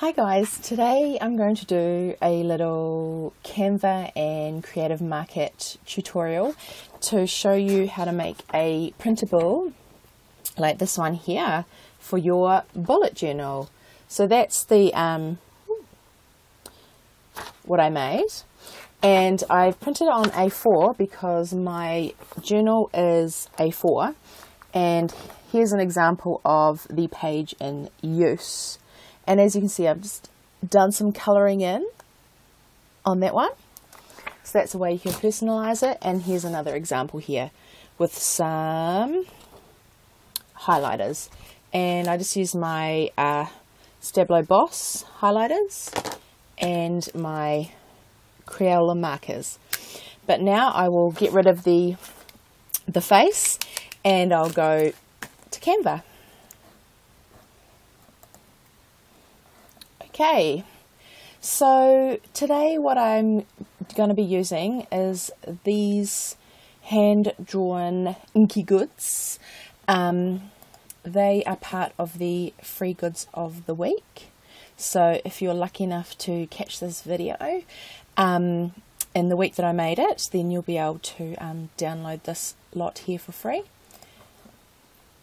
Hi guys, today I'm going to do a little Canva and Creative Market tutorial to show you how to make a printable like this one here for your bullet journal. So that's the what I made, and I've printed it on A4 because my journal is A4, and here's an example of the page in use. And as you can see, I've just done some colouring in on that one. So that's a way you can personalise it. And here's another example here with some highlighters. And I just used my Stabilo Boss highlighters and my Crayola markers. But now I will get rid of the face and I'll go to Canva. Okay, so today what I'm going to be using is these hand-drawn Inky goods. They are part of the free goods of the week. So if you're lucky enough to catch this video in the week that I made it, then you'll be able to download this lot here for free.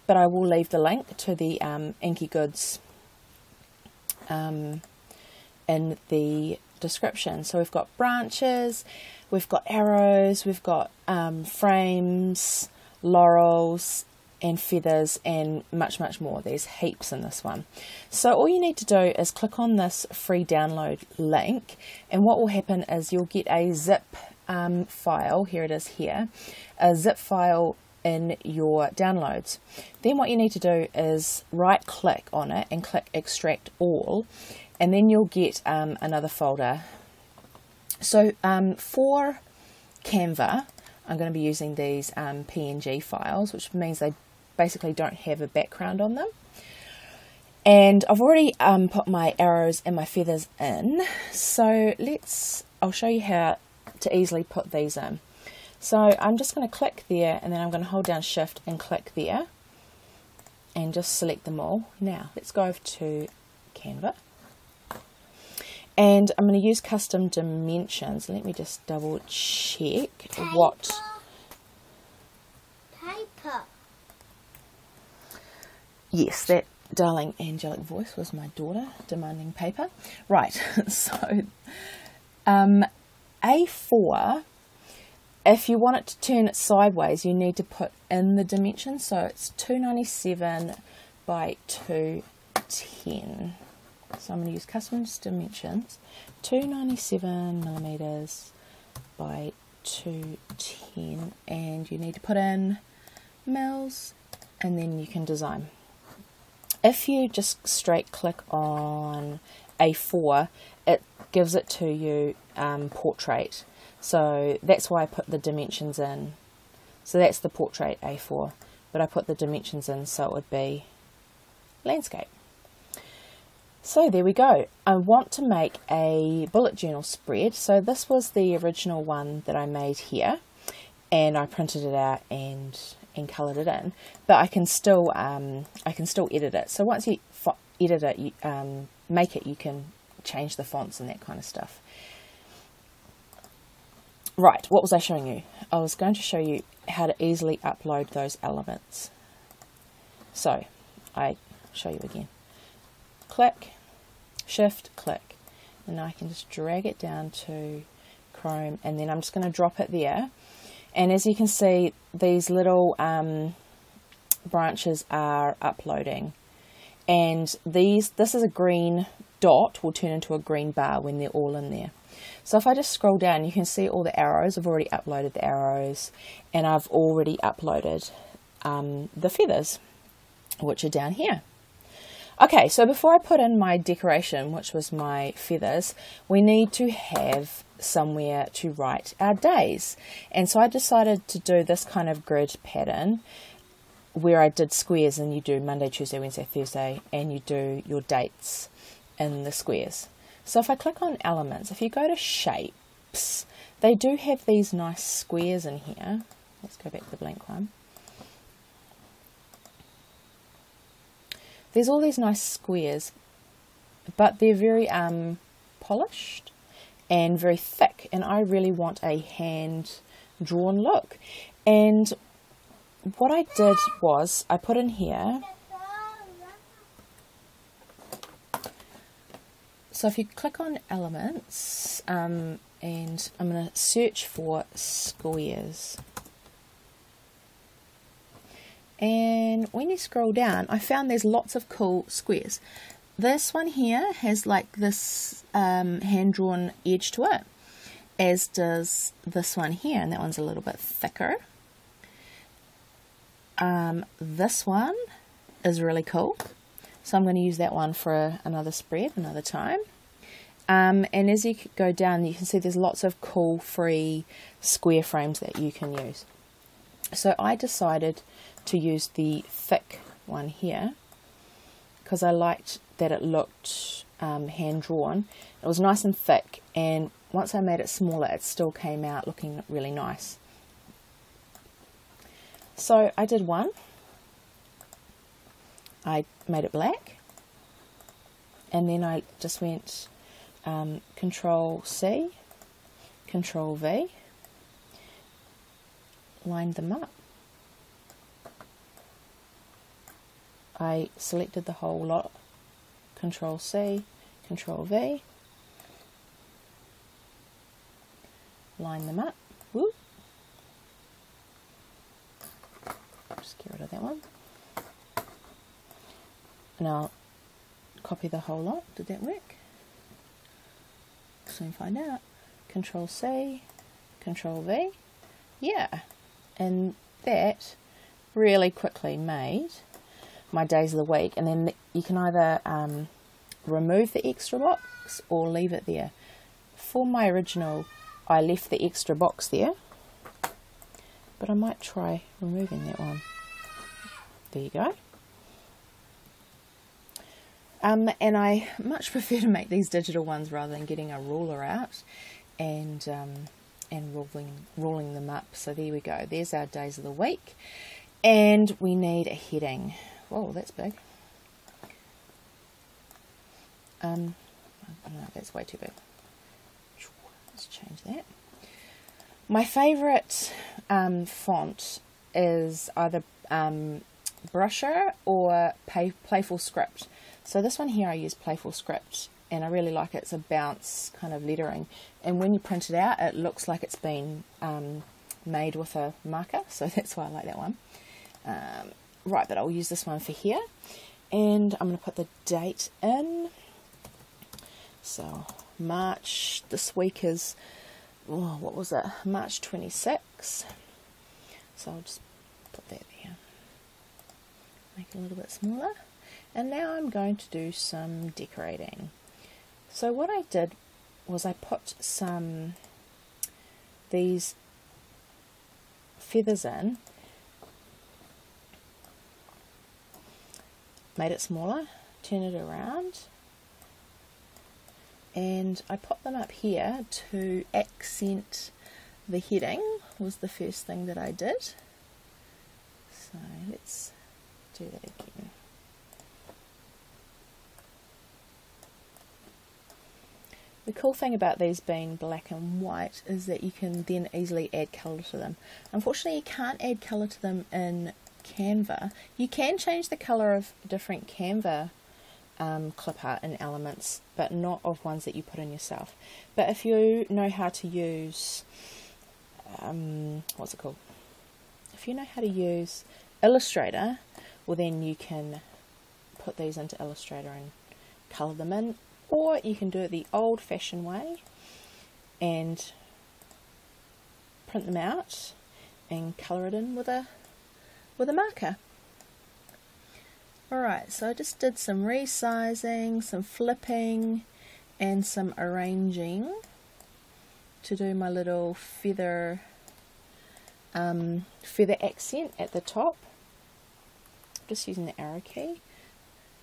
But I will leave the link to the Inky goods in the description. So we've got branches, we've got arrows, we've got frames, laurels and feathers, and much more. There's heaps in this one. So all you need to do is click on this free download link, and what will happen is you'll get a zip file. Here it is here, a zip file in your downloads. Then what you need to do is right click on it and click extract all, and then you'll get another folder. So for Canva I'm going to be using these PNG files, which means they basically don't have a background on them. And I've already put my arrows and my feathers in, so I'll show you how to easily put these in. So I'm just going to click there, and then I'm going to hold down shift and click there and just select them all. Now let's go over to Canva, and I'm going to use custom dimensions. Let me just double check what paper. Yes, that darling angelic voice was my daughter demanding paper. Right, so A4, if you want it to turn it sideways, you need to put in the dimensions. So it's 297 by 210. So I'm going to use custom dimensions, 297 millimeters by 210, and you need to put in mils, and then you can design. If you just straight click on A4, it gives it to you portrait. So that's why I put the dimensions in. So that's the portrait A4, but I put the dimensions in so it would be landscape. So there we go. I want to make a bullet journal spread. So this was the original one that I made here, and I printed it out and coloured it in. But I can still edit it. So once you edit it, you make it, you can change the fonts and that kind of stuff. Right, what was I showing you? I was going to show you how to easily upload those elements. So I show you again. Click, shift, click, and I can just drag it down to Chrome, and then I'm just going to drop it there. And as you can see, these little branches are uploading, and this is a green dot will turn into a green bar when they're all in there. So if I just scroll down, you can see all the arrows. I've already uploaded the arrows, and I've already uploaded the feathers, which are down here. Okay, so before I put in my decoration, which was my feathers, we need to have somewhere to write our days. And so I decided to do this kind of grid pattern where I did squares, and you do Monday, Tuesday, Wednesday, Thursday, and you do your dates in the squares. So if I click on elements, if you go to shapes, they do have these nice squares in here. Let's go back to the blank one. There's all these nice squares but they're very polished and very thick, and I really want a hand drawn look. And what I did was I put in here, so if you click on elements, and I'm going to search for squares, and when you scroll down, I found there's lots of cool squares. This one here has like this hand-drawn edge to it, as does this one here, and that one's a little bit thicker. This one is really cool, so I'm going to use that one for another spread another time. And as you go down, you can see there's lots of cool free square frames that you can use. So I decided to use the thick one here because I liked that it looked hand drawn. It was nice and thick, and once I made it smaller, it still came out looking really nice. So I did one. I made it black, and then I just went Control C, Control V, lined them up. I selected the whole lot, Control C, Control V, line them up. Whoop. Just get rid of that one. Now copy the whole lot. Did that work? Soon find out. Control C, Control V. Yeah, and that really quickly made my days of the week. And then you can either remove the extra box or leave it there. For my original, I left the extra box there, but I might try removing that one. There you go. And I much prefer to make these digital ones rather than getting a ruler out and ruling them up. So there we go. There's our days of the week, and we need a heading. Whoa, that's big. I don't know, that's way too big. Let's change that. My favourite font is either Brusher or Playful Script. So this one here I use Playful Script, and I really like it. It's a bounce kind of lettering, and when you print it out it looks like it's been made with a marker, so that's why I like that one. Right, but I'll use this one for here, and I'm going to put the date in. So March, this week is, oh, what was it, March 26. So I'll just put that there, make it a little bit smaller. And now I'm going to do some decorating. So what I did was I put these feathers in, made it smaller, turn it around, and I put them up here to accent the heading, was the first thing that I did. So let's do that again. The cool thing about these being black and white is that you can then easily add colour to them. Unfortunately, you can't add colour to them in Canva. You can change the colour of different Canva clip art and elements, but not of ones that you put in yourself. But if you know how to use, what's it called? If you know how to use Illustrator, well then you can put these into Illustrator and colour them in. Or you can do it the old-fashioned way and print them out and colour it in with a marker. Alright, so I just did some resizing, some flipping, and some arranging to do my little feather accent at the top. Just using the arrow key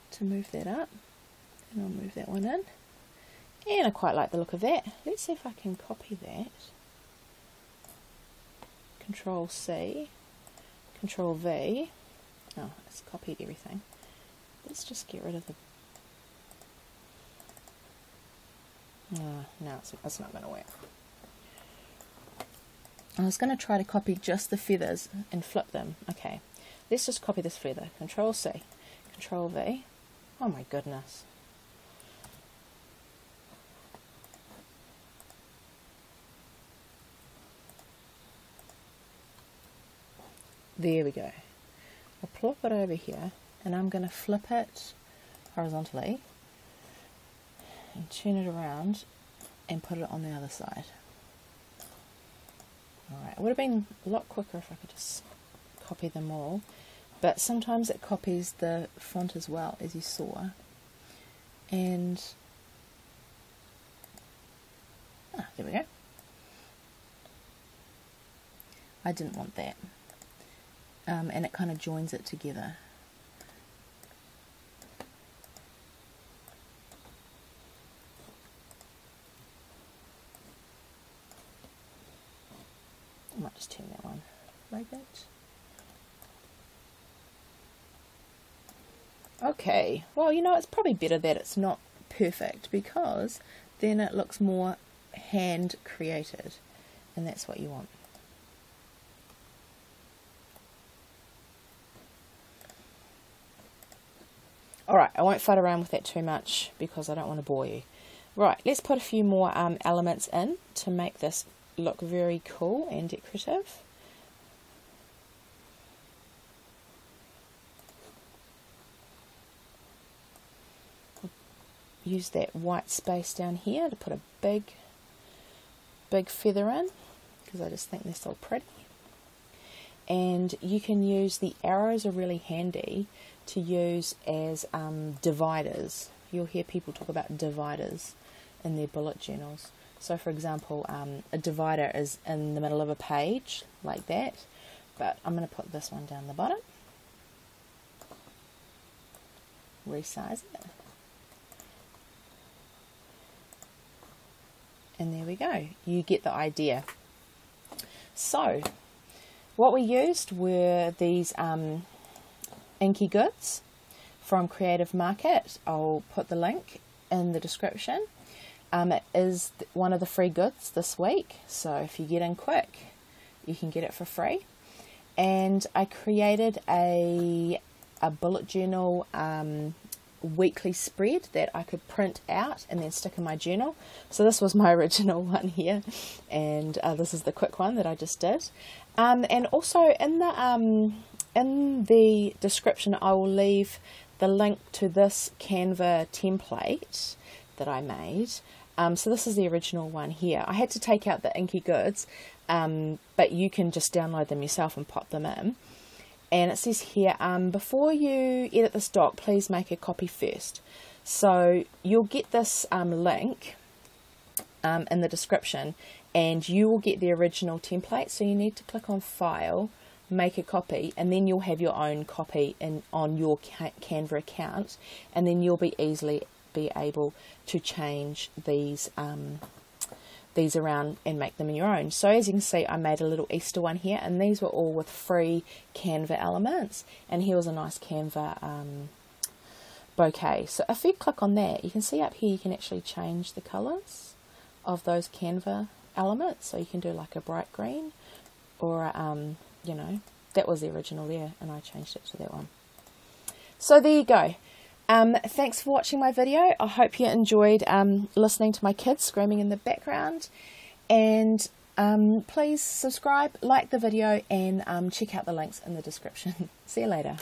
to move that up. And I'll move that one in, and I quite like the look of that. Let's see if I can copy that. Control C, Control V. Oh, it's copied everything. Let's just get rid of the No, it's not going to work. I was going to try to copy just the feathers and flip them. Okay, let's just copy this feather. Control C, Control V. Oh my goodness. There we go. I'll plop it over here and I'm going to flip it horizontally and turn it around and put it on the other side. Alright, it would have been a lot quicker if I could just copy them all, but sometimes it copies the font as well, as you saw. And there we go. I didn't want that. And it kind of joins it together. I might just turn that one like that. Okay, well, you know, it's probably better that it's not perfect, because then it looks more hand created, and that's what you want. Alright, I won't fud around with that too much because I don't want to bore you. Right, let's put a few more elements in to make this look very cool and decorative. Use that white space down here to put a big feather in, because I just think they're so pretty. And you can use the arrows, are really handy to use as dividers. You'll hear people talk about dividers in their bullet journals. So for example, a divider is in the middle of a page like that, but I'm going to put this one down the bottom, resize it, and there we go. You get the idea. So what we used were these Inky goods from Creative Market. I'll put the link in the description. It is one of the free goods this week, so if you get in quick, you can get it for free. And I created a bullet journal weekly spread that I could print out and then stick in my journal. So this was my original one here, and this is the quick one that I just did. And also in the description I will leave the link to this Canva template that I made. So this is the original one here. I had to take out the Inky goods, but you can just download them yourself and pop them in. And it says here, before you edit this doc, please make a copy first. So you'll get this link in the description, and you will get the original template. So you need to click on File, make a copy, and then you'll have your own copy on your Canva account, and then you'll be able to change these around and make them your own. So as you can see, I made a little Easter one here, and these were all with free Canva elements. And here was a nice Canva bouquet. So if you click on that, you can see up here you can actually change the colours of those Canva elements. So you can do like a bright green, or you know, that was the original there, and I changed it to that one. So there you go. Thanks for watching my video. I hope you enjoyed listening to my kids screaming in the background, and please subscribe, like the video, and check out the links in the description. See you later.